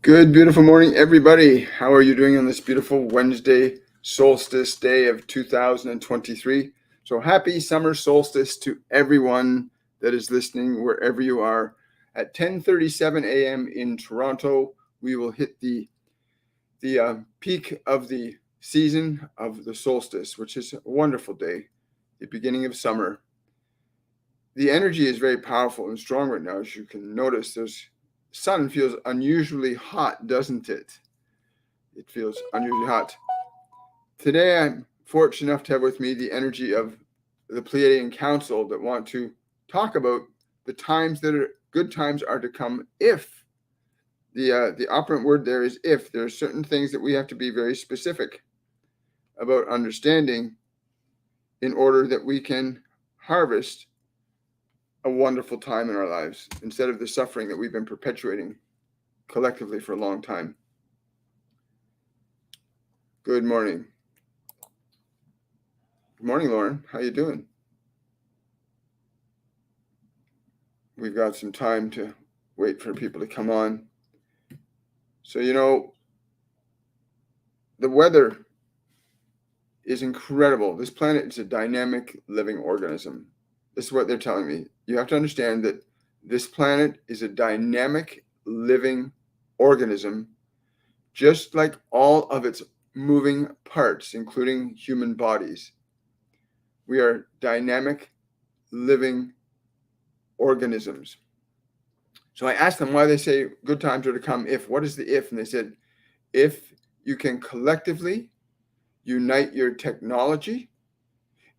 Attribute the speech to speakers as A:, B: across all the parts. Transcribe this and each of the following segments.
A: Good, beautiful morning, everybody. How are you doing on this beautiful Wednesday solstice day of 2023? So happy summer solstice to everyone that is listening wherever you are. At 10:37 a.m. in Toronto, we will hit the peak of the season of the solstice, which is a wonderful day, the beginning of summer. The energy is very powerful and strong right now. As you can notice, sun feels unusually hot, doesn't it? It feels unusually hot. Today, I'm fortunate enough to have with me the energy of the Pleiadian Council that want to talk about the times that are good times are to come if. The operant word there is if. There are certain things that we have to be very specific about understanding in order that we can harvest a wonderful time in our lives instead of the suffering that we've been perpetuating collectively for a long time. Good morning. Good morning, Lauren. How you doing? We've got some time to wait for people to come on. So, the weather is incredible. This planet is a dynamic living organism. This is what they're telling me. You have to understand that this planet is a dynamic living organism, just like all of its moving parts, including human bodies. We are dynamic living organisms. So I asked them why they say good times are to come if. What is the if? And they said, if you can collectively unite your technology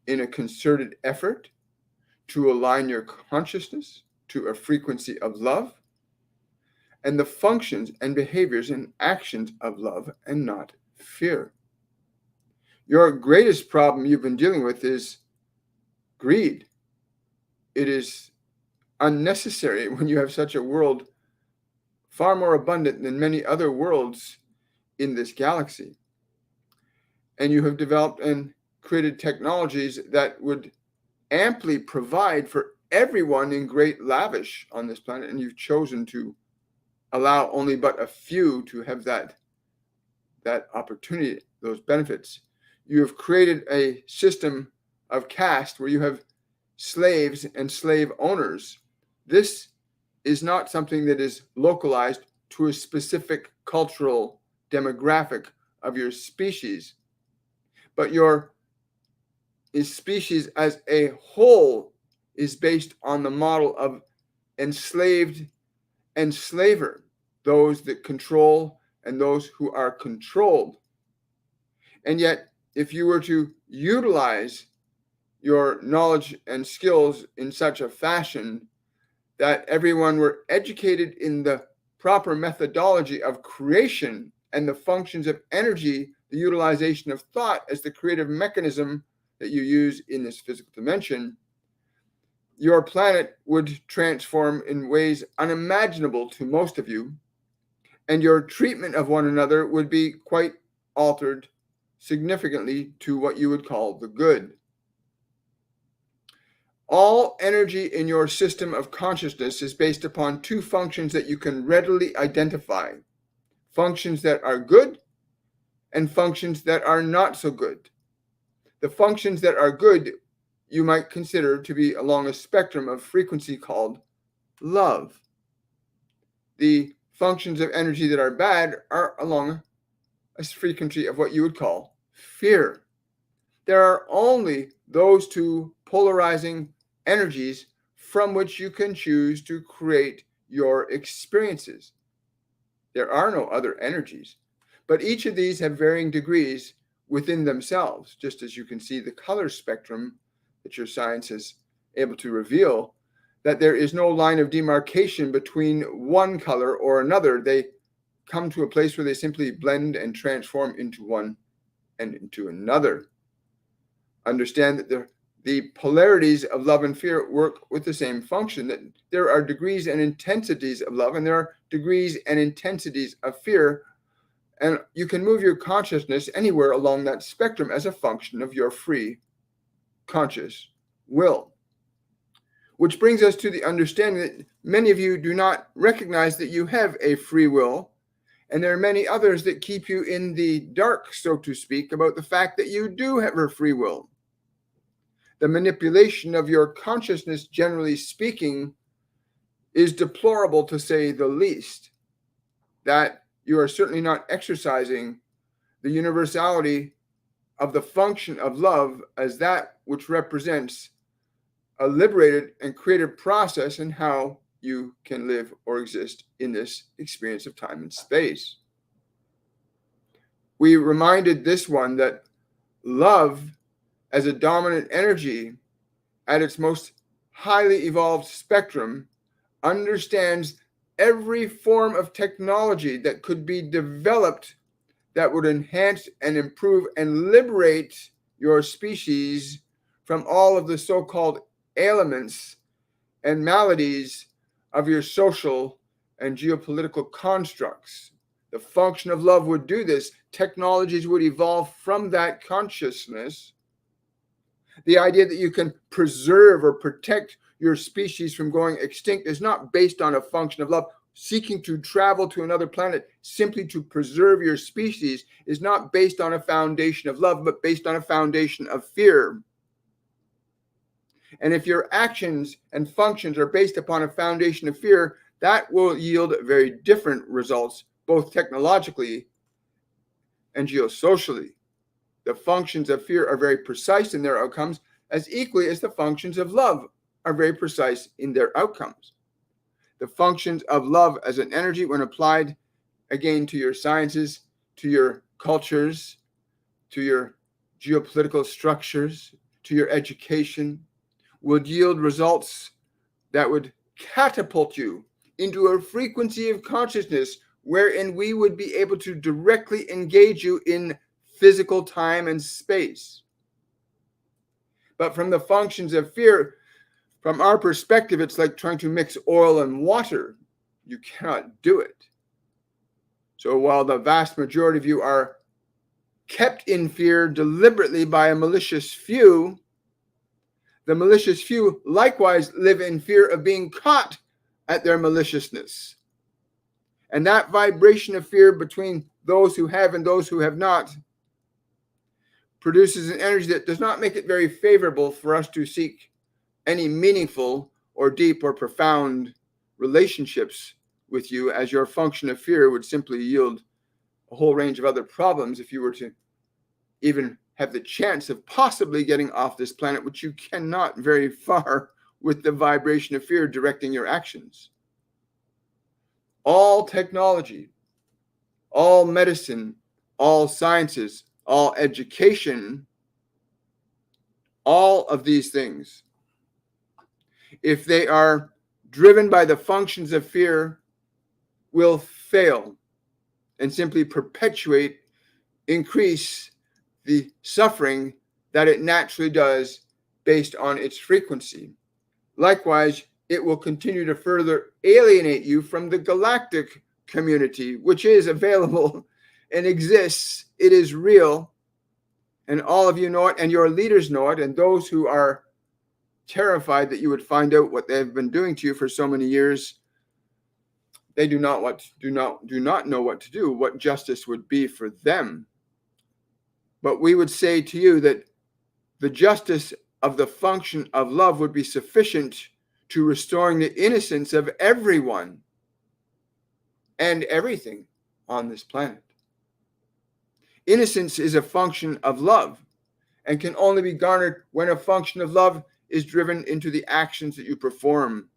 A: in a concerted effort to align your consciousness to a frequency of love and the functions and behaviors and actions of love and not fear. Your greatest problem you've been dealing with is greed. It is unnecessary when you have such a world far more abundant than many other worlds in this galaxy. And you have developed and created technologies that would amply provide for everyone in great lavish on this planet, and you've chosen to allow only but a few to have that opportunity, those benefits. You have created a system of caste where you have slaves and slave owners. This is not something that is localized to a specific cultural demographic of your species, but your species as a whole is based on the model of enslaved and slaver, those that control and those who are controlled. And yet, if you were to utilize your knowledge and skills in such a fashion that everyone were educated in the proper methodology of creation and the functions of energy, the utilization of thought as the creative mechanism that you use in this physical dimension, your planet would transform in ways unimaginable to most of you, and your treatment of one another would be quite altered significantly to what you would call the good. All energy in your system of consciousness is based upon two functions that you can readily identify: functions that are good and functions that are not so good. The functions that are good you might consider to be along a spectrum of frequency called love. The functions of energy that are bad are along a frequency of what you would call fear. There are only those two polarizing energies from which you can choose to create your experiences. There are no other energies, but each of these have varying degrees within themselves, just as you can see the color spectrum that your science is able to reveal, that there is no line of demarcation between one color or another. They come to a place where they simply blend and transform into one and into another. Understand that the polarities of love and fear work with the same function, that there are degrees and intensities of love and there are degrees and intensities of fear. And you can move your consciousness anywhere along that spectrum as a function of your free, conscious will. Which brings us to the understanding that many of you do not recognize that you have a free will And there are many others that keep you in the dark, so to speak, about the fact that you do have a free will. The manipulation of your consciousness, generally speaking, is deplorable to say the least. That you are certainly not exercising the universality of the function of love as that which represents a liberated and creative process in how you can live or exist in this experience of time and space. We reminded this one that love as a dominant energy at its most highly evolved spectrum understands every form of technology that could be developed that would enhance and improve and liberate your species from all of the so-called ailments and maladies of your social and geopolitical constructs. The function of love would do this. Technologies would evolve from that consciousness. The idea that you can preserve or protect your species from going extinct is not based on a function of love. Seeking to travel to another planet simply to preserve your species is not based on a foundation of love, but based on a foundation of fear. And if your actions and functions are based upon a foundation of fear, that will yield very different results, both technologically and geosocially. The functions of fear are very precise in their outcomes, as equally as the functions of love are very precise in their outcomes. The functions of love as an energy, when applied again to your sciences, to your cultures, to your geopolitical structures, to your education, would yield results that would catapult you into a frequency of consciousness wherein we would be able to directly engage you in physical time and space. But from the functions of fear, from our perspective, it's like trying to mix oil and water. You cannot do it. So while the vast majority of you are kept in fear deliberately by a malicious few, the malicious few likewise live in fear of being caught at their maliciousness. And that vibration of fear between those who have and those who have not produces an energy that does not make it very favorable for us to seek any meaningful or deep or profound relationships with you, as your function of fear would simply yield a whole range of other problems if you were to even have the chance of possibly getting off this planet, which you cannot very far with the vibration of fear directing your actions. All technology, all medicine, all sciences, all education, all of these things, if they are driven by the functions of fear, will fail and simply perpetuate, increase the suffering that it naturally does based on its frequency. Likewise, it will continue to further alienate you from the galactic community, which is available and exists. It is real, and all of you know it, and your leaders know it, and those who are terrified that you would find out what they've been doing to you for so many years, they do not know what to do, what justice would be for them. But we would say to you that the justice of the function of love would be sufficient to restoring the innocence of everyone and everything on this planet. Innocence is a function of love and can only be garnered when a function of love is driven into the actions that you perform.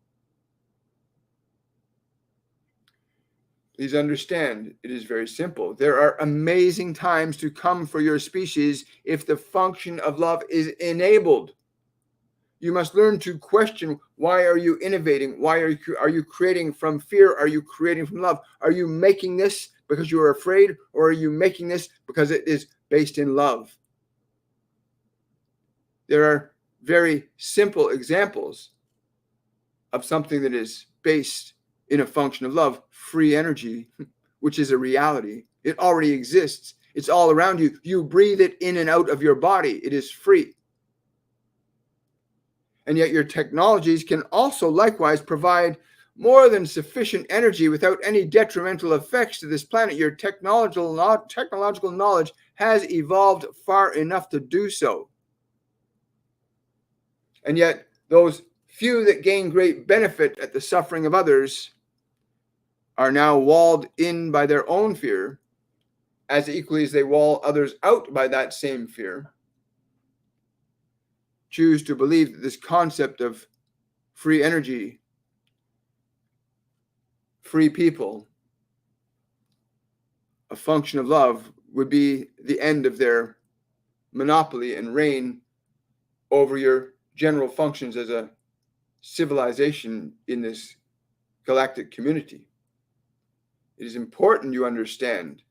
A: Please understand, it is very simple. There are amazing times to come for your species if the function of love is enabled. You must learn to question, why are you innovating? Why are you creating from fear? Are you creating from love? Are you making this because you are afraid, or are you making this because it is based in love? There are very simple examples of something that is based in a function of love, free energy, which is a reality. It already exists. It's all around you. You breathe it in and out of your body. It is free. And yet your technologies can also likewise provide more than sufficient energy without any detrimental effects to this planet. Your technological knowledge has evolved far enough to do so. And yet, those few that gain great benefit at the suffering of others are now walled in by their own fear, as equally as they wall others out by that same fear. Choose to believe that this concept of free energy, free people, a function of love, would be the end of their monopoly and reign over your general functions as a civilization in this galactic community. It is important you understand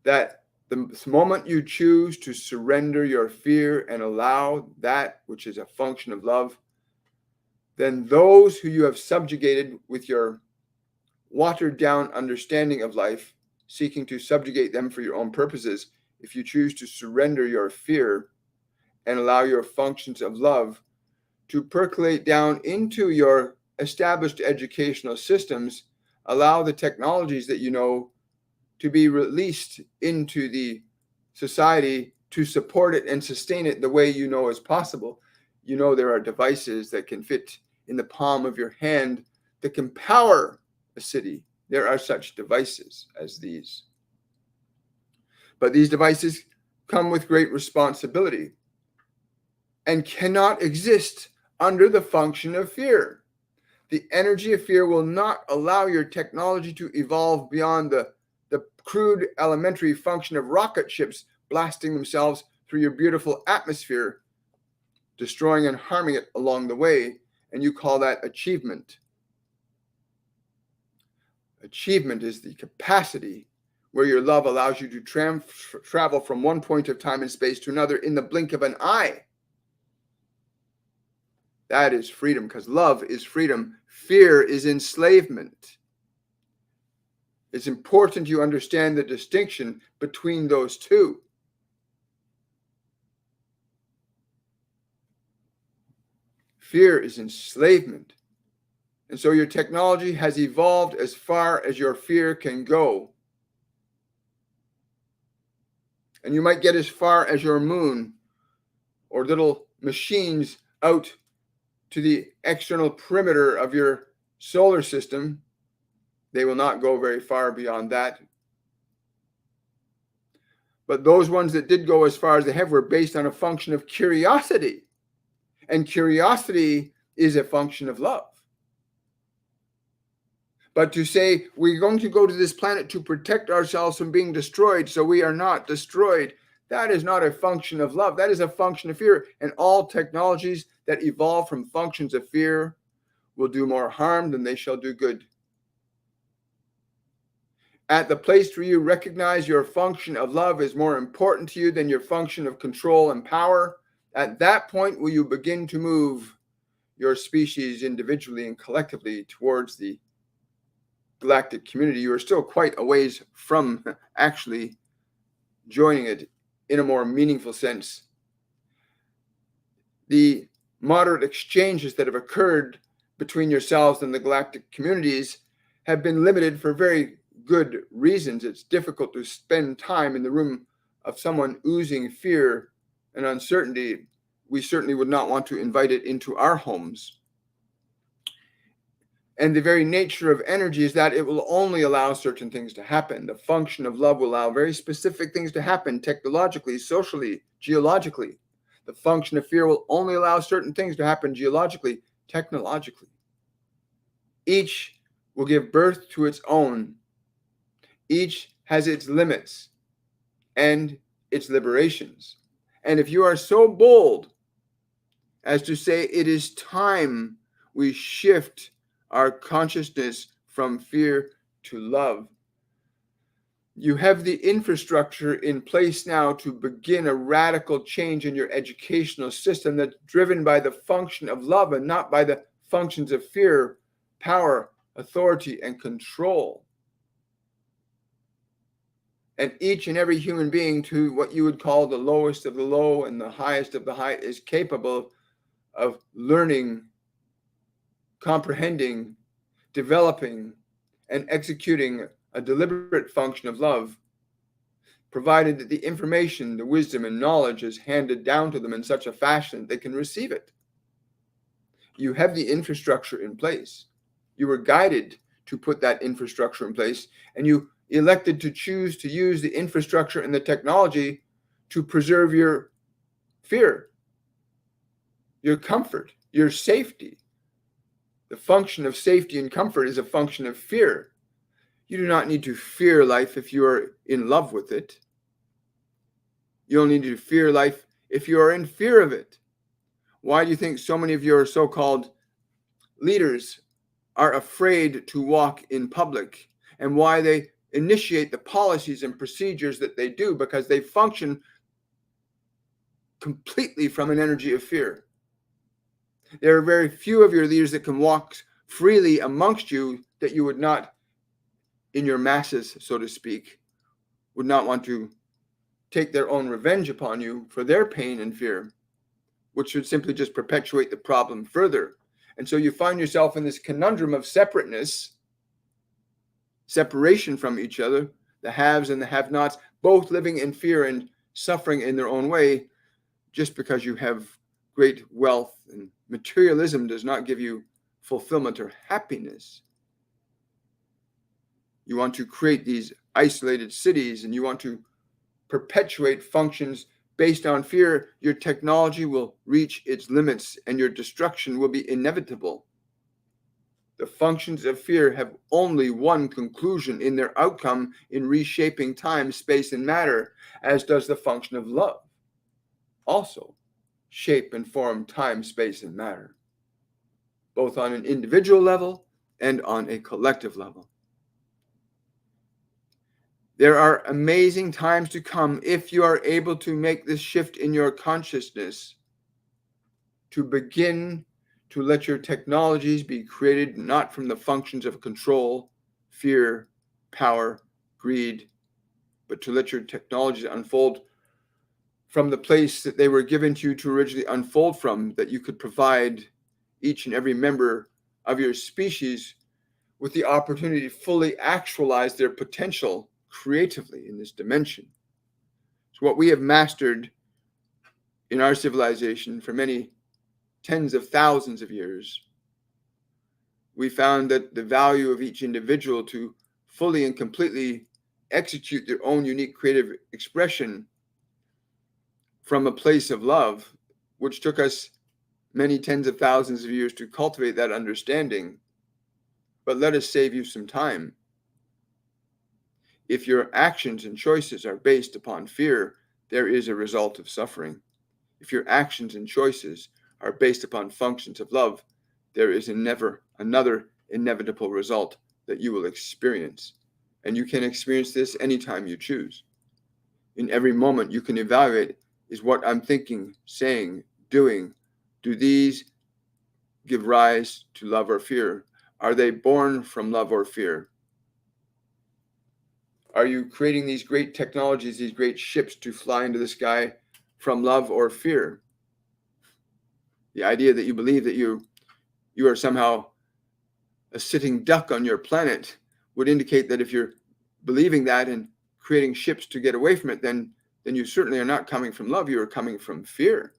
A: that the moment you choose to surrender your fear and allow that which is a function of love, then those who you have subjugated with your watered down understanding of life, seeking to subjugate them for your own purposes, if you choose to surrender your fear and allow your functions of love to percolate down into your established educational systems, allow the technologies that you know to be released into the society to support it and sustain it the way you know is possible. You know there are devices that can fit in the palm of your hand that can power a city. There are such devices as these. But these devices come with great responsibility and cannot exist under the function of fear. The energy of fear will not allow your technology to evolve beyond the crude elementary function of rocket ships blasting themselves through your beautiful atmosphere, destroying and harming it along the way, and you call that achievement. Achievement is the capacity where your love allows you to travel from one point of time and space to another in the blink of an eye. That is freedom, because love is freedom. Fear is enslavement. It's important you understand the distinction between those two. Fear is enslavement. And so your technology has evolved as far as your fear can go. And you might get as far as your moon or little machines out to the external perimeter of your solar system. They will not go very far beyond that. But those ones that did go as far as they have were based on a function of curiosity. And curiosity is a function of love. But to say we're going to go to this planet to protect ourselves from being destroyed so we are not destroyed, that is not a function of love. That is a function of fear. And all technologies that evolve from functions of fear will do more harm than they shall do good. At the place where you recognize your function of love is more important to you than your function of control and power, at that point will you begin to move your species individually and collectively towards the galactic community. You are still quite a ways from actually joining it in a more meaningful sense. The moderate exchanges that have occurred between yourselves and the galactic communities have been limited for very good reasons. It's difficult to spend time in the room of someone oozing fear and uncertainty. We certainly would not want to invite it into our homes. And the very nature of energy is that it will only allow certain things to happen. The function of love will allow very specific things to happen technologically, socially, geologically. The function of fear will only allow certain things to happen geologically, technologically. Each will give birth to its own. Each has its limits and its liberations. And if you are so bold as to say it is time we shift our consciousness from fear to love, you have the infrastructure in place now to begin a radical change in your educational system that's driven by the function of love and not by the functions of fear, power, authority, and control. And each and every human being, to what you would call the lowest of the low and the highest of the high, is capable of learning comprehending, developing, and executing a deliberate function of love, provided that the information, the wisdom, and knowledge is handed down to them in such a fashion they can receive it. You have the infrastructure in place. You were guided to put that infrastructure in place, and you elected to choose to use the infrastructure and the technology to preserve your fear, your comfort, your safety. The function of safety and comfort is a function of fear. You do not need to fear life if you are in love with it. You only need to fear life if you are in fear of it. Why do you think so many of your so-called leaders are afraid to walk in public, and why they initiate the policies and procedures that they do? Because they function completely from an energy of fear. There are very few of your leaders that can walk freely amongst you that you would not, in your masses, so to speak, would not want to take their own revenge upon you for their pain and fear, which would simply just perpetuate the problem further. And so you find yourself in this conundrum of separateness, separation from each other, the haves and the have-nots, both living in fear and suffering in their own way, just because you have great wealth. And materialism does not give you fulfillment or happiness. You want to create these isolated cities, and you want to perpetuate functions based on fear. Your technology will reach its limits, and your destruction will be inevitable. The functions of fear have only one conclusion in their outcome in reshaping time, space, and matter, as does the function of love. Also, shape and form time, space, and matter, both on an individual level and on a collective level. There are amazing times to come if you are able to make this shift in your consciousness, to begin to let your technologies be created not from the functions of control, fear, power, greed, but to let your technologies unfold from the place that they were given to you to originally unfold from, that you could provide each and every member of your species with the opportunity to fully actualize their potential creatively in this dimension. So what we have mastered in our civilization for many tens of thousands of years, we found that the value of each individual to fully and completely execute their own unique creative expression from a place of love, which took us many tens of thousands of years to cultivate that understanding. But let us save you some time. If your actions and choices are based upon fear, there is a result of suffering. If your actions and choices are based upon functions of love, there is another inevitable result that you will experience. And you can experience this anytime you choose. In every moment, you can evaluate, is what I'm thinking, saying, doing, do these give rise to love or fear? Are they born from love or fear? Are you creating these great technologies, these great ships to fly into the sky from love or fear? The idea that you believe that you are somehow a sitting duck on your planet would indicate that if you're believing that and creating ships to get away from it, then you certainly are not coming from love, you are coming from fear.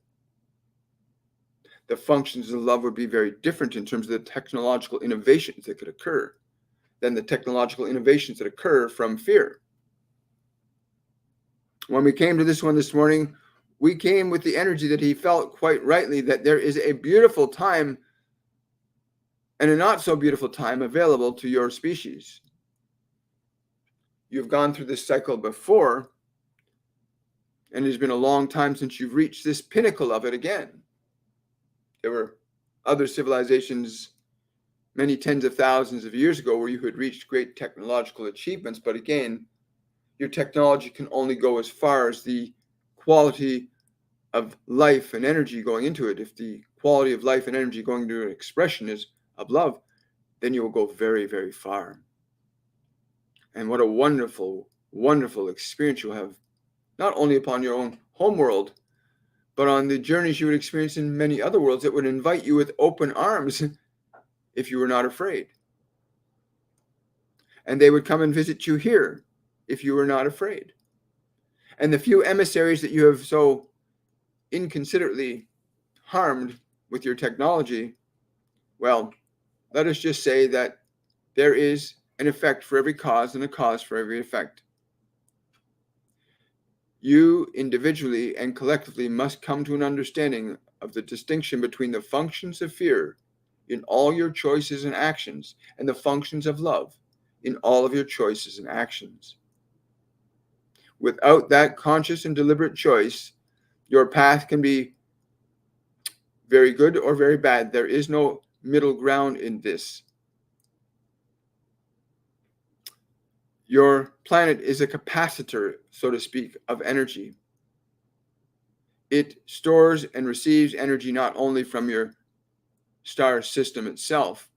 A: The functions of love would be very different in terms of the technological innovations that could occur than the technological innovations that occur from fear. When we came to this one this morning, we came with the energy that he felt quite rightly, that there is a beautiful time and a not so beautiful time available to your species. You've gone through this cycle before, and it has been a long time since you've reached this pinnacle of it again. There were other civilizations many tens of thousands of years ago where you had reached great technological achievements, but again, your technology can only go as far as the quality of life and energy going into it. If the quality of life and energy going into an expression is of love, then you will go very, very far. And what a wonderful, wonderful experience you'll have, not only upon your own home world, but on the journeys you would experience in many other worlds that would invite you with open arms if you were not afraid. And they would come and visit you here if you were not afraid. And the few emissaries that you have so inconsiderately harmed with your technology, well, let us just say that there is an effect for every cause and a cause for every effect. You individually and collectively must come to an understanding of the distinction between the functions of fear in all your choices and actions and the functions of love in all of your choices and actions. Without that conscious and deliberate choice, your path can be very good or very bad. There is no middle ground in this. Your planet is a capacitor, so to speak, of energy. It stores and receives energy not only from your star system itself,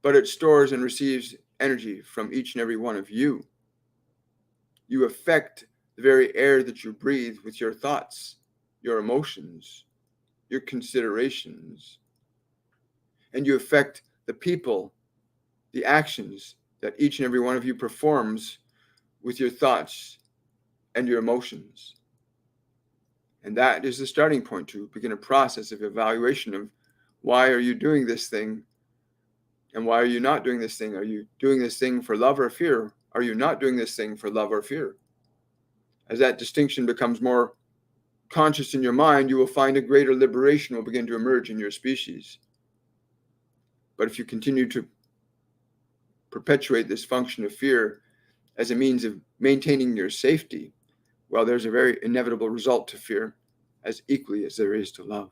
A: but it stores and receives energy from each and every one of you. You affect the very air that you breathe with your thoughts, your emotions, your considerations, and you affect the people, the actions that each and every one of you performs with your thoughts and your emotions. And that is the starting point to begin a process of evaluation of why are you doing this thing and why are you not doing this thing? Are you doing this thing for love or fear? Are you not doing this thing for love or fear? As that distinction becomes more conscious in your mind, you will find a greater liberation will begin to emerge in your species. But if you continue to perpetuate this function of fear as a means of maintaining your safety, well, there's a very inevitable result to fear as equally as there is to love.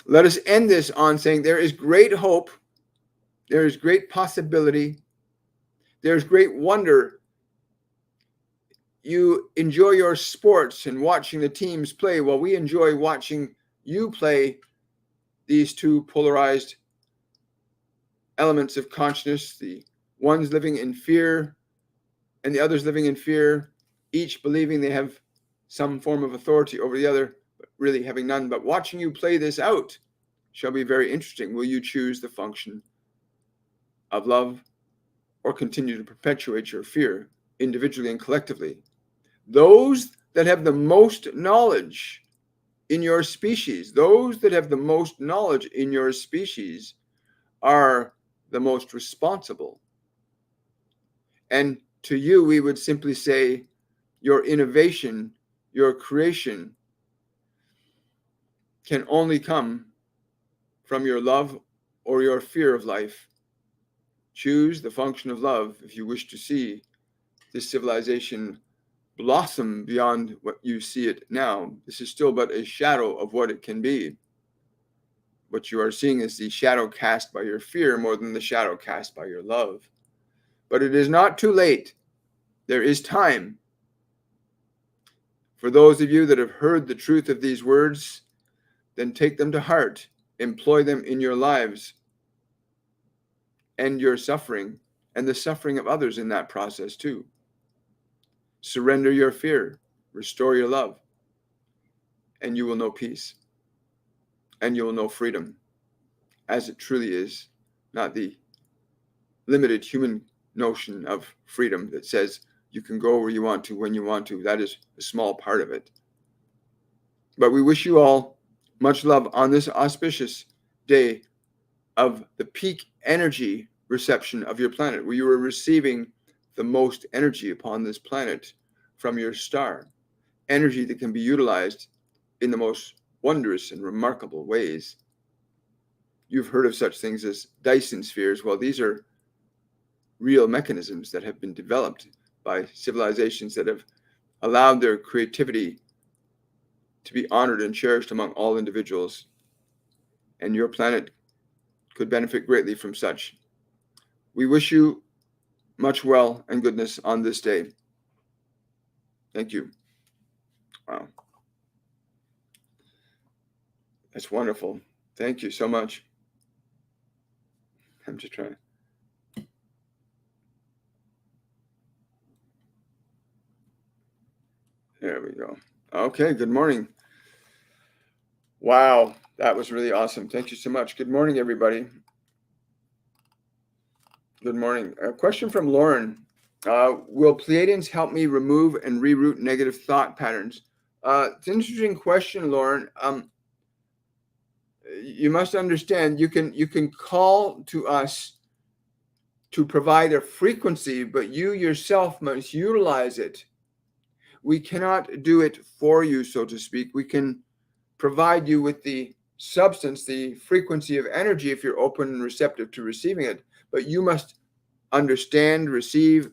A: Let us end this on saying there is great hope, there is great possibility, there's great wonder. You enjoy your sports and watching the teams play. Well, we enjoy watching you play these two polarized elements of consciousness, the ones living in fear and the others living in fear, each believing they have some form of authority over the other, but really having none. But watching you play this out shall be very interesting. Will you choose the function of love or continue to perpetuate your fear individually and collectively? Those that have the most knowledge in your species, those that have the most knowledge in your species are the most responsible. And to you, we would simply say your innovation, your creation can only come from your love or your fear of life. Choose the function of love if you wish to see this civilization blossom beyond what you see it now. This is still but a shadow of what it can be. What you are seeing is the shadow cast by your fear more than the shadow cast by your love. But it is not too late. There is time. For those of you that have heard the truth of these words, then take them to heart. Employ them in your lives. End your suffering and the suffering of others in that process too. Surrender your fear. Restore your love. And you will know peace. And you will know freedom as it truly is, not the limited human notion of freedom that says you can go where you want to, when you want to. That is a small part of it. But we wish you all much love on this auspicious day of the peak energy reception of your planet, where you are receiving the most energy upon this planet from your star. Energy that can be utilized in the most wondrous and remarkable ways. You've heard of such things as Dyson spheres. Well, these are real mechanisms that have been developed by civilizations that have allowed their creativity to be honored and cherished among all individuals. And your planet could benefit greatly from such. We wish you much well and goodness on this day. Thank you. Wow. That's wonderful. Thank you so much. I'm just trying. There we go. Okay, good morning. Wow. That was really awesome. Thank you so much. Good morning, everybody. Good morning. A question from Lauren. Will Pleiadians help me remove and reroute negative thought patterns? It's an interesting question, Lauren. You must understand, you can call to us to provide a frequency, but you yourself must utilize it. We cannot do it for you, so to speak. We can provide you with the substance, the frequency of energy, if you're open and receptive to receiving it, but you must understand, receive,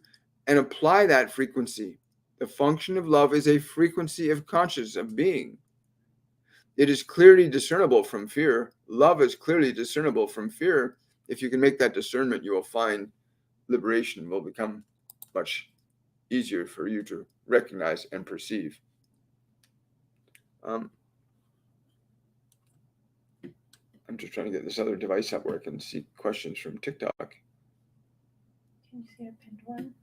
A: and apply that frequency. The function of love is a frequency of consciousness, of being. It is clearly discernible from fear. Love is clearly discernible from fear. If you can make that discernment, you will find liberation will become much easier for you to recognize and perceive. I'm just trying to get this other device up where I can see questions from TikTok.
B: Can you see a pinned one?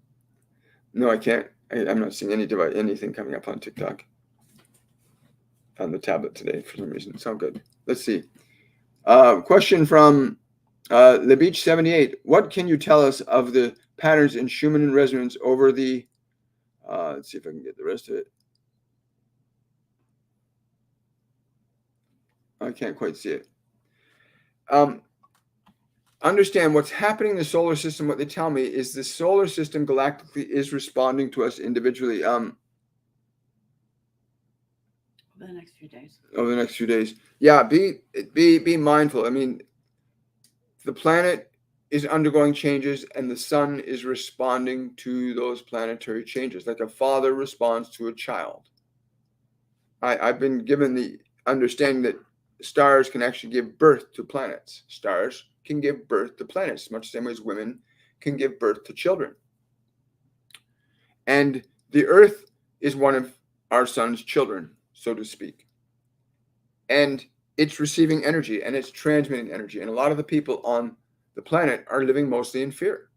A: No, I can't. I'm not seeing anything coming up on TikTok on the tablet today for some reason. It's all good. Let's see. Question from LeBeach78. What can you tell us of the patterns in Schumann resonance over the, let's see if I can get the rest of it. I can't quite see it. Understand what's happening in the solar system. What they tell me is the solar system galactically is responding to us individually.
B: Over the next few days.
A: Over the next few days. Yeah, be mindful. I mean, the planet is undergoing changes and the sun is responding to those planetary changes, like a father responds to a child. I've been given the understanding that stars can actually give birth to planets. Stars can give birth to planets, much the same way as women can give birth to children. And the Earth is one of our sun's children, so to speak. And it's receiving energy and it's transmitting energy. And a lot of the people on the planet are living mostly in fear.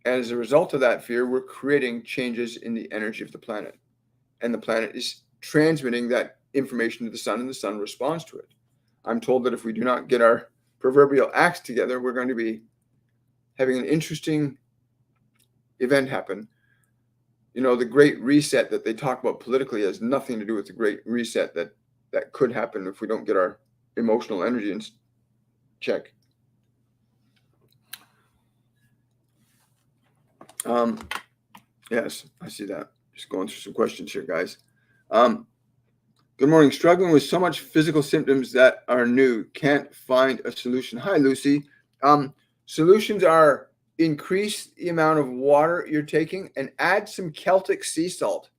A: And as a result of that fear, we're creating changes in the energy of the planet. And the planet is transmitting that information to the sun, and the sun responds to it. I'm told that if we do not get our proverbial acts together, we're going to be having an interesting event happen. You know, the Great Reset that they talk about politically has nothing to do with the Great Reset that could happen if we don't get our emotional energy in check. Yes, I see that. Just going through some questions here, guys. Good morning. Struggling with so much physical symptoms that are new. Can't find a solution. Hi, Lucy. Solutions are increase the amount of water you're taking and add some Celtic sea salt.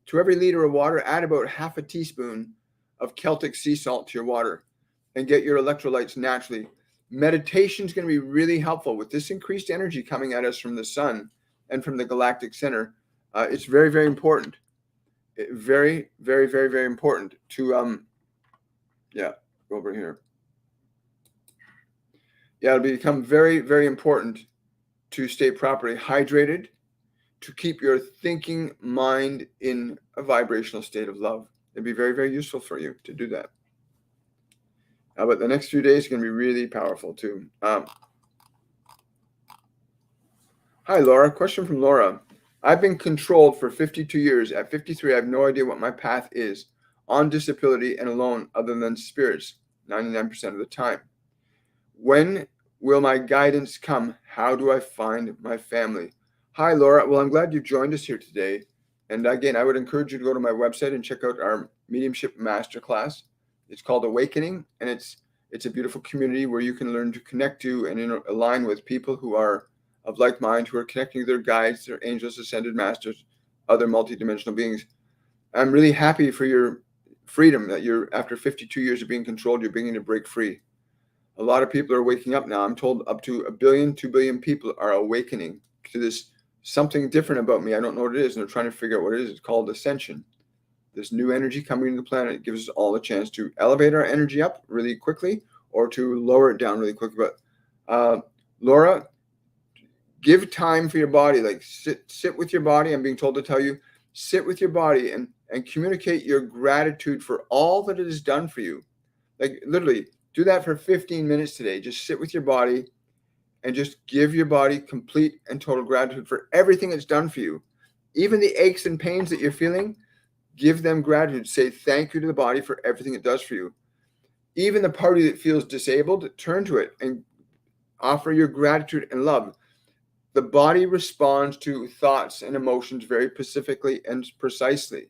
A: To every liter of water, add about half a teaspoon of Celtic sea salt to your water and get your electrolytes naturally. Meditation is going to be really helpful with this increased energy coming at us from the sun and from the galactic center. It's very, very important. Very, very, very, very important to, go over here. Yeah, it'll become very, very important to stay properly hydrated, to keep your thinking mind in a vibrational state of love. It'd be very, very useful for you to do that. But the next few days are going to be really powerful too. Hi, Laura. Question from Laura. I've been controlled for 52 years. At 53, I have no idea what my path is. On disability and alone, other than spirits, 99% of the time. When will my guidance come? How do I find my family? Hi, Laura. Well, I'm glad you joined us here today. And again, I would encourage you to go to my website and check out our mediumship masterclass. It's called Awakening, and it's a beautiful community where you can learn to connect to and align with people who are of like mind, who are connecting with their guides, their angels, ascended masters, other multidimensional beings. I'm really happy for your freedom that you're, after 52 years of being controlled, you're beginning to break free. A lot of people are waking up now. I'm told up to 1 billion, 2 billion people are awakening to this something different about me. I don't know what it is, and they're trying to figure out what it is. It's called Ascension. This new energy coming to the planet gives us all a chance to elevate our energy up really quickly or to lower it down really quickly. But Laura, give time for your body. Like sit with your body. I'm being told to tell you, sit with your body and communicate your gratitude for all that it has done for you. Like literally do that for 15 minutes today. Just sit with your body and just give your body complete and total gratitude for everything it's done for you. Even the aches and pains that you're feeling, give them gratitude. Say thank you to the body for everything it does for you. Even the party that feels disabled, turn to it and offer your gratitude and love. The body responds to thoughts and emotions very specifically and precisely.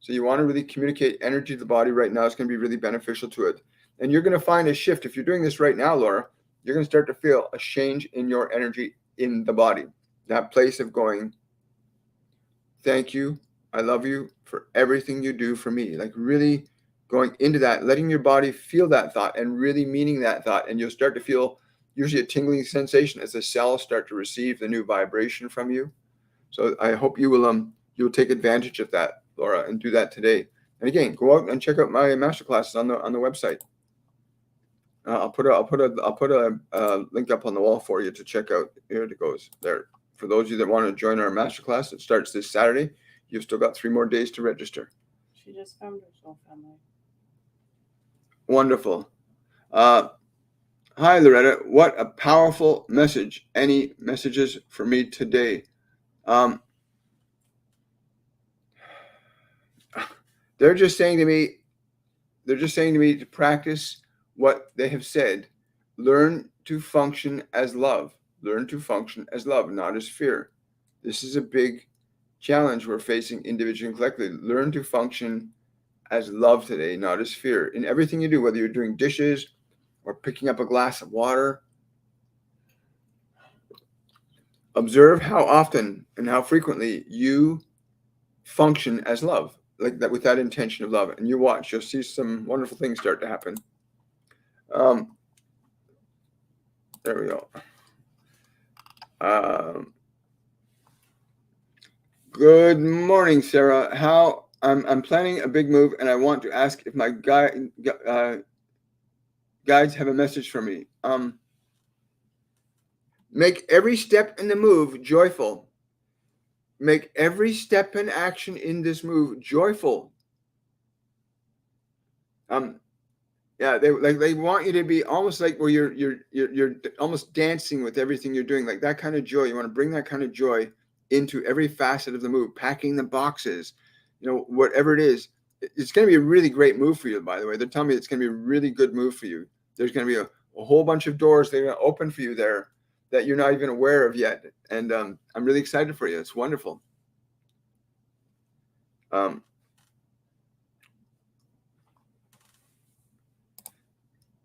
A: So you want to really communicate energy to the body right now. It's going to be really beneficial to it. And you're going to find a shift. If you're doing this right now, Laura, you're going to start to feel a change in your energy in the body. That place of going, thank you, I love you for everything you do for me. Like really going into that, letting your body feel that thought and really meaning that thought. And you'll start to feel usually a tingling sensation as the cells start to receive the new vibration from you. So I hope you'll take advantage of that, Laura, and do that today. And again, go out and check out my masterclasses on the website. I'll put a link up on the wall for you to check out. Here it goes there. For those of you that want to join our masterclass, it starts this Saturday. You've still got 3 more days to register.
B: She just found her soul family.
A: Wonderful. Hi, Loretta. What a powerful message. Any messages for me today? They're just saying to me to practice what they have said. Learn to function as love. Learn to function as love, not as fear. This is a big challenge we're facing individually and collectively. Learn to function as love today, not as fear. In everything you do, whether you're doing dishes or picking up a glass of water, observe how often and how frequently you function as love, like that, with that intention of love. And you watch, you'll see some wonderful things start to happen. There we go. Good morning, Sarah. How I'm planning a big move, and I want to ask if my guides have a message for me. Make every step in the move joyful. Make every step and action in this move joyful. Yeah, they want you to be almost like where you're almost dancing with everything you're doing, like that kind of joy. You want to bring that kind of joy into every facet of the move, packing the boxes, whatever it is. It's going to be a really great move for you, by the way. They're telling me it's going to be a really good move for you. There's going to be a whole bunch of doors that are going to open for you there that you're not even aware of yet. And I'm really excited for you. It's wonderful.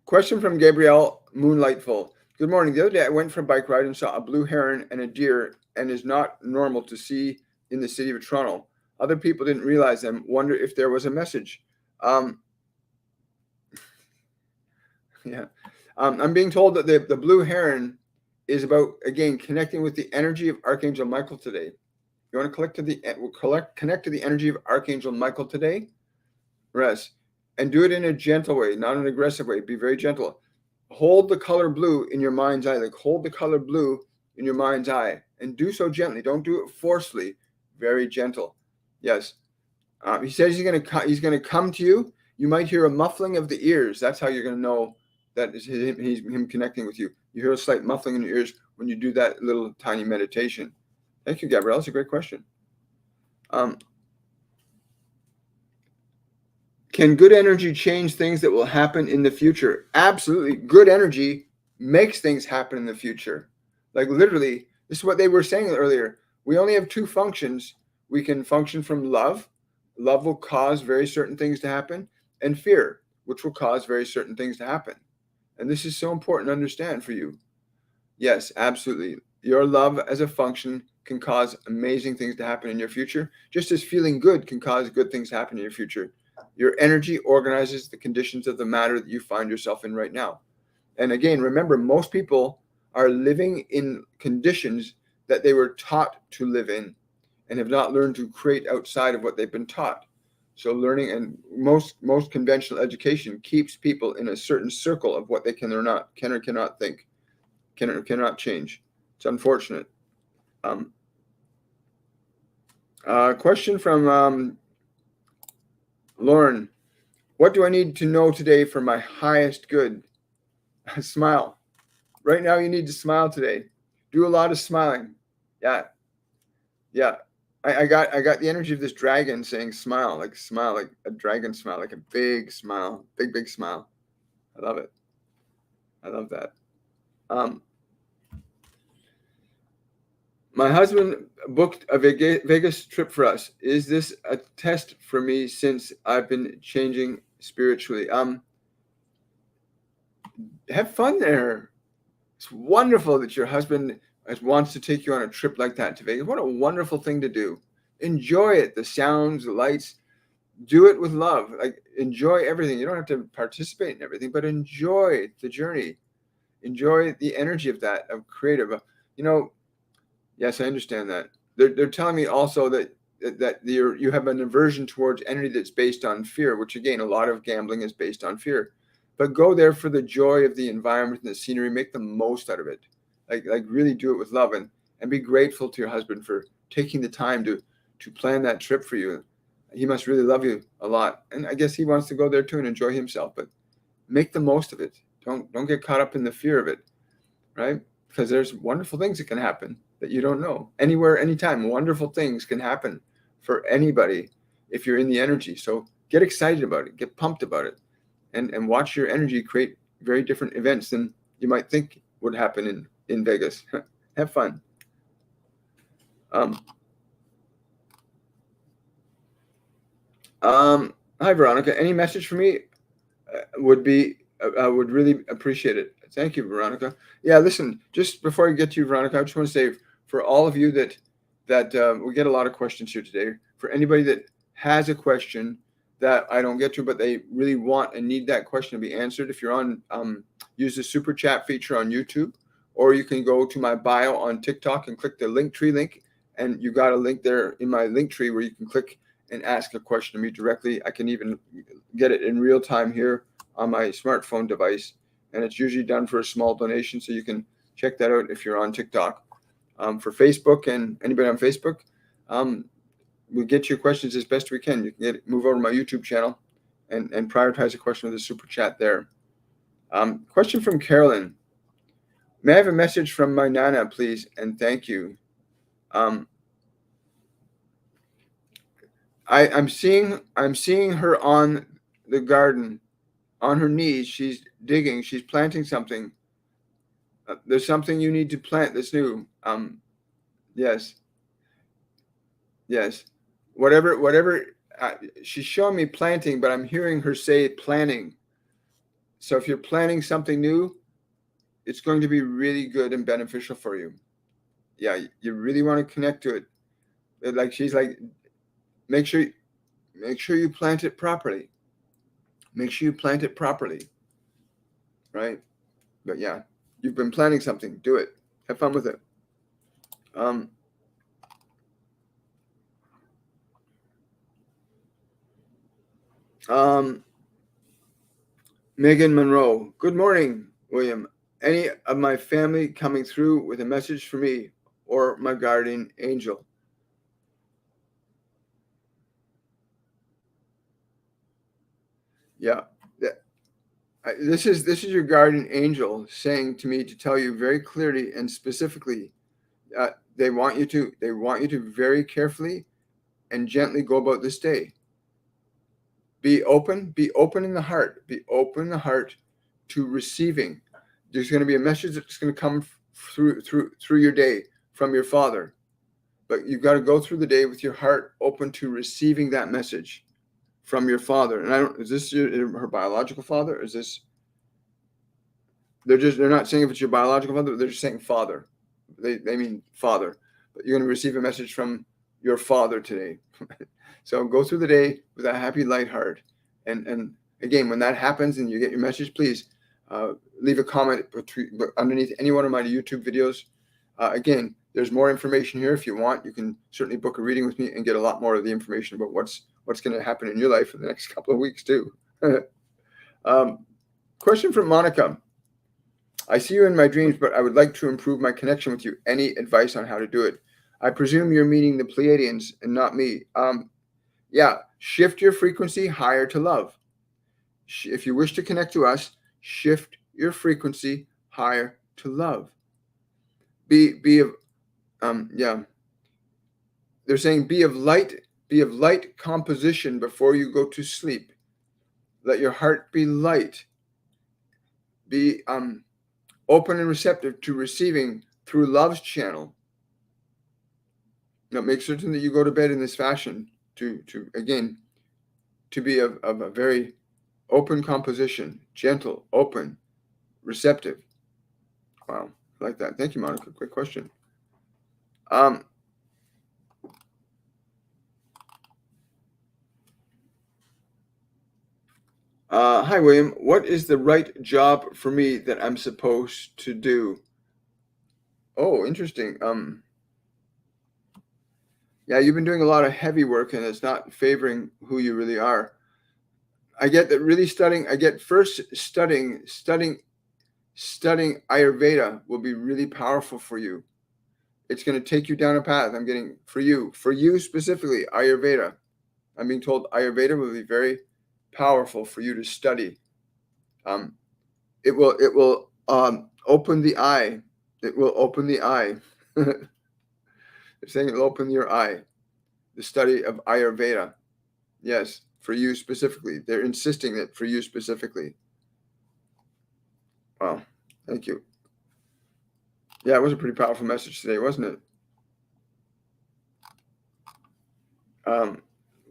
A: Question from Gabrielle Moonlightful. Good morning. The other day I went for a bike ride and saw a blue heron and a deer, and is not normal to see in the city of Toronto. Other people didn't realize them. Wonder if there was a message. Yeah. I'm being told that the blue heron is about, again, connecting with the energy of Archangel Michael today. You want to connect to the energy of Archangel Michael today? Rest. And do it in a gentle way, not an aggressive way. Be very gentle. Hold the color blue in your mind's eye. Like hold the color blue in your mind's eye, and do so gently. Don't do it forcefully. Very gentle. Yes. He says he's going to come to you. You might hear a muffling of the ears. That's how you're going to know that is him connecting with you. You hear a slight muffling in your ears when you do that little tiny meditation. Thank you, Gabrielle. That's a great question. Can good energy change things that will happen in the future? Absolutely. Good energy makes things happen in the future. Like literally, this is what they were saying earlier. We only have 2 functions. We can function from love. Love will cause very certain things to happen, and fear, which will cause very certain things to happen. And this is so important to understand for you. Yes, absolutely. Your love as a function can cause amazing things to happen in your future, just as feeling good can cause good things to happen in your future. Your energy organizes the conditions of the matter that you find yourself in right now. And again, remember, most people are living in conditions that they were taught to live in and have not learned to create outside of what they've been taught. So learning, and most conventional education keeps people in a certain circle of what they can or cannot think, can or cannot change. It's unfortunate. Question from Lauren. What do I need to know today for my highest good? Smile. Right now, you need to smile today. Do a lot of smiling. Yeah, yeah. I got the energy of this dragon saying smile, like a dragon smile, like a big smile, big smile. I love it. I love that. Um, my husband booked a Vegas trip for us. Is this a test for me since I've been changing spiritually? Have fun there. It's wonderful that your husband wants to take you on a trip like that to Vegas. What a wonderful thing to do. Enjoy it. The sounds, the lights. Do it with love. Like, enjoy everything. You don't have to participate in everything, but enjoy the journey. Enjoy the energy of that, of creative. You know, yes, I understand that. They're telling me also that you have an aversion towards energy that's based on fear, which again, a lot of gambling is based on fear. But go there for the joy of the environment and the scenery. Make the most out of it. Like really do it with love, and be grateful to your husband for taking the time to plan that trip for you. He must really love you a lot, and I guess he wants to go there too and enjoy himself. But make the most of it. Don't get caught up in the fear of it, right? Because there's wonderful things that can happen that you don't know. Anywhere, anytime, wonderful things can happen for anybody if you're in the energy. So get excited about it, get pumped about it, and watch your energy create very different events than you might think would happen in Vegas. Have fun. Hi, Veronica. Any message for me would really appreciate it. Thank you, Veronica. Yeah, listen, just before I get to you, Veronica, I just want to say for all of you that we get a lot of questions here today. For anybody that has a question that I don't get to, but they really want and need that question to be answered, if you're on, use the super chat feature on YouTube, or you can go to my bio on TikTok and click the Linktree link, and you got a link there in my Linktree where you can click and ask a question to me directly. I can even get it in real time here on my smartphone device, and it's usually done for a small donation, so you can check that out if you're on TikTok. For Facebook and anybody on Facebook, we get your questions as best we can. You can move over to my YouTube channel and prioritize a question with a super chat there. Question from Carolyn. May I have a message from my Nana, please, and thank you. I'm seeing her on the garden, on her knees. She's digging. She's planting something. There's something you need to plant that's new. Yes. Whatever. She's showing me planting, but I'm hearing her say planning. So if you're planning something new, it's going to be really good and beneficial for you. Yeah, you really want to connect to it. Like she's like, make sure you plant it properly. Make sure you plant it properly. Right? But yeah, you've been planning something. Do it. Have fun with it. Megan Monroe. Good morning, William. Any of my family coming through with a message for me or my guardian angel? Yeah. This is your guardian angel saying to me to tell you very clearly and specifically, they want you to very carefully and gently go about this day. Be open in the heart. Be open in the heart to receiving. There's going to be a message that's going to come through your day from your father, but you've got to go through the day with your heart open to receiving that message from your father. And is this her biological father? Is this? They're not saying if it's your biological father. They're just saying father. They mean father. But you're going to receive a message from your father today. So go through the day with a happy, light heart. And again, when that happens and you get your message, please leave a comment underneath any one of my YouTube videos. Again, there's more information here. If you want, you can certainly book a reading with me and get a lot more of the information about what's going to happen in your life for the next couple of weeks too. Question from Monica. I see you in my dreams, but I would like to improve my connection with you. Any advice on how to do it? I presume you're meaning the Pleiadians and not me. Yeah, shift your frequency higher to love. If you wish to connect to us, shift your frequency higher to love. Be of They're saying be of light composition before you go to sleep. Let your heart be light. Be open and receptive to receiving through love's channel. Now, make certain that you go to bed in this fashion to be of a very open composition, gentle, open, receptive. Wow, I like that. Thank you, Monica. Great question. Hi, William. What is the right job for me that I'm supposed to do? Oh, interesting. Yeah, you've been doing a lot of heavy work and it's not favoring who you really are. I get that really studying, studying Ayurveda will be really powerful for you. It's going to take you down a path. I'm getting for you specifically, Ayurveda. I'm being told Ayurveda will be very powerful for you to study. It will open the eye. It will open the eye. They're saying it will open your eye. The study of Ayurveda. Yes, for you specifically. They're insisting that for you specifically. Wow, thank you. Yeah, it was a pretty powerful message today, wasn't it?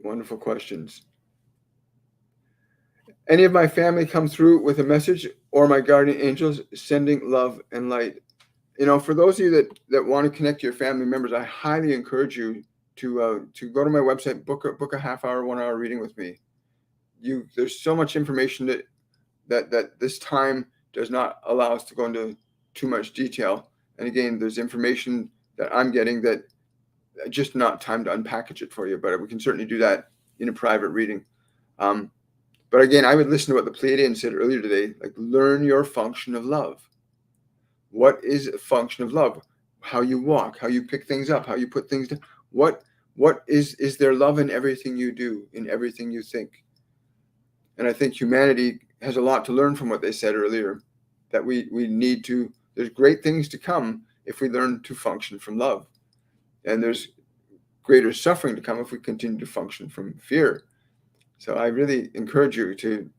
A: Wonderful questions. Any of my family come through with a message, or my guardian angels sending love and light? For those of you that want to connect to your family members, I highly encourage you to go to my website, book a half hour, 1 hour reading with me. There's so much information that this time does not allow us to go into too much detail. And again, there's information that I'm getting that just not time to unpackage it for you, but we can certainly do that in a private reading. But again, I would listen to what the Pleiadian said earlier today, like learn your function of love. What is a function of love? How you walk, how you pick things up, how you put things down. What is there love in everything you do, in everything you think? And I think humanity has a lot to learn from what they said earlier, that we need to, there's great things to come if we learn to function from love. And there's greater suffering to come if we continue to function from fear. So I really encourage you to,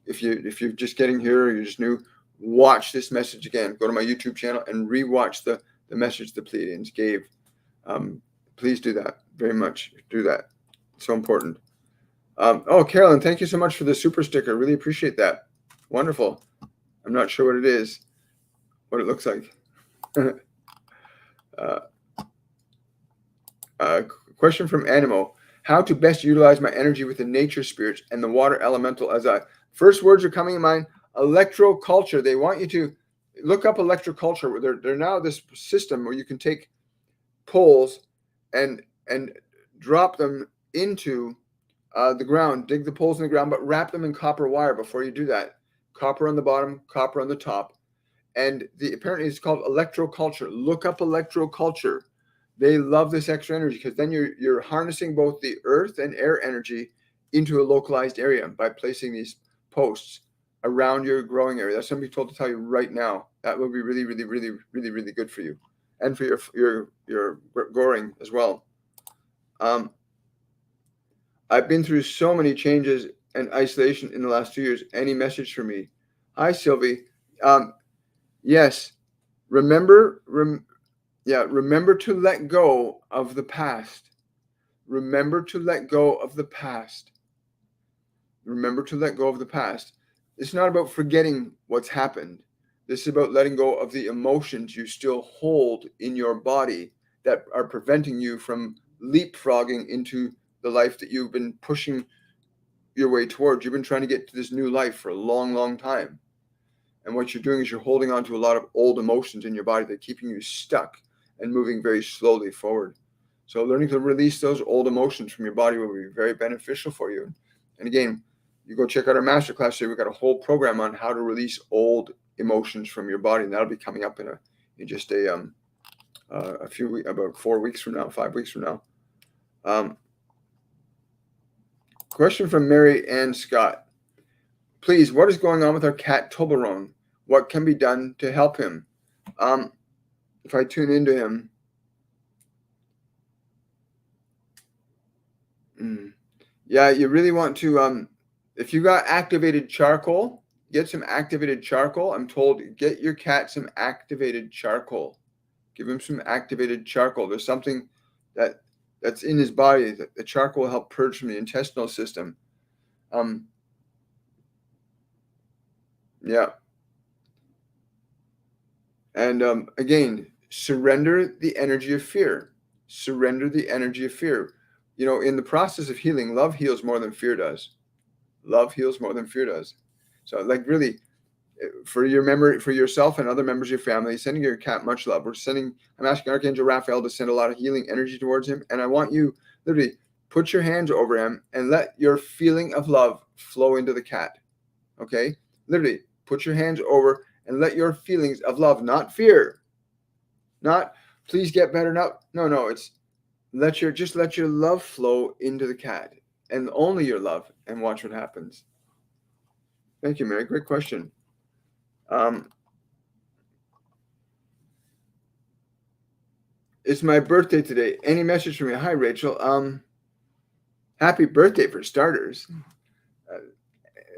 A: if you're just getting here or you're just new, watch this message again. Go to my YouTube channel and rewatch the message the Pleiadians gave. Please do that. Very much do that. It's so important. Carolyn, thank you so much for the super sticker. Really appreciate that. Wonderful. I'm not sure what it is, what it looks like. Question from Animo. How to best utilize my energy with the nature spirits and the water elemental as first words are coming in mind, electroculture. They want you to look up electroculture. They're now this system where you can take poles and drop them into the ground, dig the poles in the ground, but wrap them in copper wire before you do that. Copper on the bottom, copper on the top. And apparently it's called electroculture. Look up electroculture. They love this extra energy because then you're harnessing both the earth and air energy into a localized area by placing these posts around your growing area. That's something told to tell you right now. That will be really, really, really, really, really good for you and for your growing as well. I've been through so many changes and isolation in the last 2 years. Any message for me? Hi, Sylvie. Yes. Remember to let go of the past. Remember to let go of the past. Remember to let go of the past. It's not about forgetting what's happened. This is about letting go of the emotions you still hold in your body that are preventing you from leapfrogging into the life that you've been pushing your way towards. You've been trying to get to this new life for a long, long time. And what you're doing is you're holding on to a lot of old emotions in your body that are keeping you stuck and moving very slowly forward. So learning to release those old emotions from your body will be very beneficial for you. And again, you go check out our masterclass here. We've got a whole program on how to release old emotions from your body. And that'll be coming up in just about 4 weeks from now, 5 weeks from now. Question from Mary Ann Scott. Please, what is going on with our cat Toblerone? What can be done to help him? If I tune into him, yeah, you really want to, if you got activated charcoal, get some activated charcoal. I'm told, get your cat some activated charcoal. Give him some activated charcoal. There's something that's in his body that the charcoal will help purge from the intestinal system. Yeah. And again, surrender the energy of fear. Surrender the energy of fear. You know, in the process of healing, love heals more than fear does. Love heals more than fear does. So, like, really, for your memory, for yourself and other members of your family, sending your cat much love. I'm asking Archangel Raphael to send a lot of healing energy towards him. And I want you literally put your hands over him and let your feeling of love flow into the cat. Okay? Literally put your hands over and let your feelings of love, not fear, not please get better. No. It's let your love flow into the cat, and only your love, and watch what happens. Thank you, Mary. Great question. It's my birthday today. Any message for me? Hi, Rachel. Happy birthday for starters.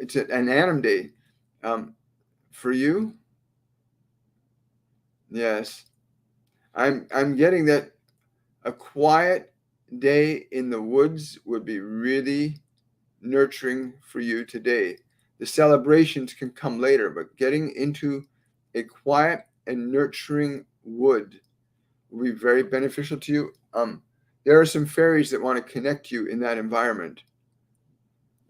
A: It's an Anim Day. For you? Yes. I'm getting that a quiet day in the woods would be really nurturing for you today. The celebrations can come later, but getting into a quiet and nurturing wood will be very beneficial to you. There are some fairies that want to connect you in that environment,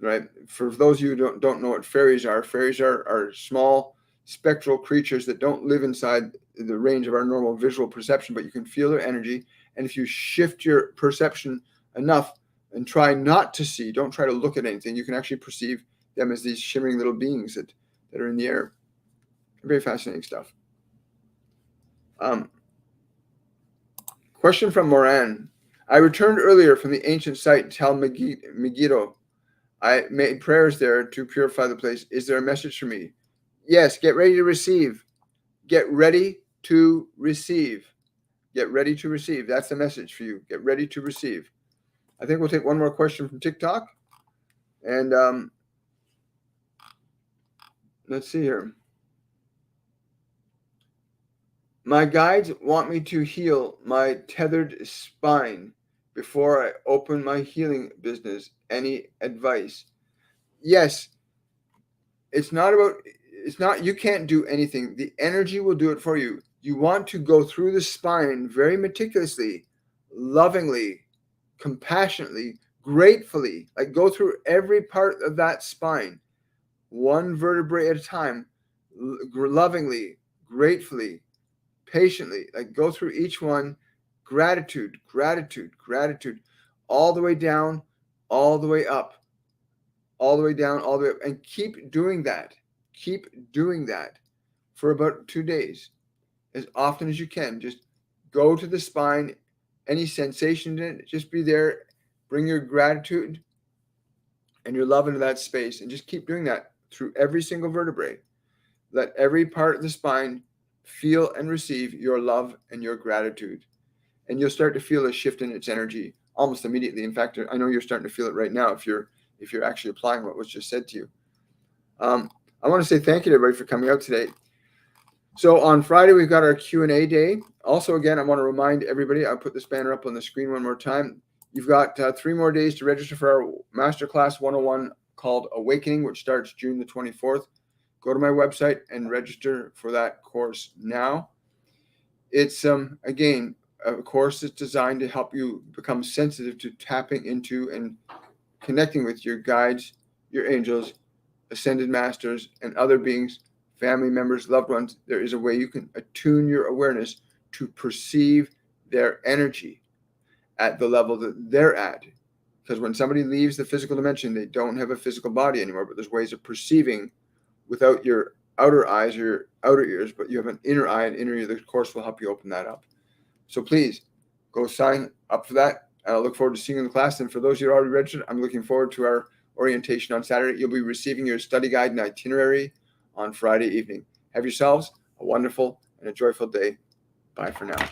A: right? For those of you who don't know what fairies are small spectral creatures that don't live inside the range of our normal visual perception, but you can feel their energy. And if you shift your perception enough and try not to see, don't try to look at anything, you can actually perceive them as these shimmering little beings that are in the air. Very fascinating stuff. Question from Moran. I returned earlier from the ancient site Tel Megiddo. I made prayers there to purify the place. Is there a message for me? Yes, get ready to receive. Get ready to receive. Get ready to receive. That's the message for you. Get ready to receive. I think we'll take one more question from TikTok. And let's see here. My guides want me to heal my tethered spine before I open my healing business. Any advice? Yes. It's not, you can't do anything. The energy will do it for you. You want to go through the spine very meticulously, lovingly, compassionately, gratefully, like go through every part of that spine, one vertebrae at a time, lovingly, gratefully, patiently, like go through each one, gratitude, all the way down, all the way up, all the way down, all the way up, and keep doing that. Keep doing that for about 2 days, as often as you can. Just go to the spine, any sensation in it, just be there, bring your gratitude and your love into that space, and just keep doing that through every single vertebrae. Let every part of the spine feel and receive your love and your gratitude. And you'll start to feel a shift in its energy almost immediately. In fact, I know you're starting to feel it right now if you're actually applying what was just said to you. I want to say thank you to everybody for coming out today. So on Friday, we've got our Q&A day. Also, again, I want to remind everybody, I'll put this banner up on the screen one more time. You've got 3 more days to register for our Masterclass 101 called Awakening, which starts June the 24th. Go to my website and register for that course now. It's, again, a course that's designed to help you become sensitive to tapping into and connecting with your guides, your angels, ascended masters, and other beings, family members, loved ones. There is a way you can attune your awareness to perceive their energy at the level that they're at. Because when somebody leaves the physical dimension, they don't have a physical body anymore, but there's ways of perceiving without your outer eyes or your outer ears, but you have an inner eye and inner ear. The course will help you open that up. So please go sign up for that. And I look forward to seeing you in the class. And for those who are already registered, I'm looking forward to our orientation on Saturday. You'll be receiving your study guide and itinerary on Friday evening. Have yourselves a wonderful and a joyful day. Bye for now.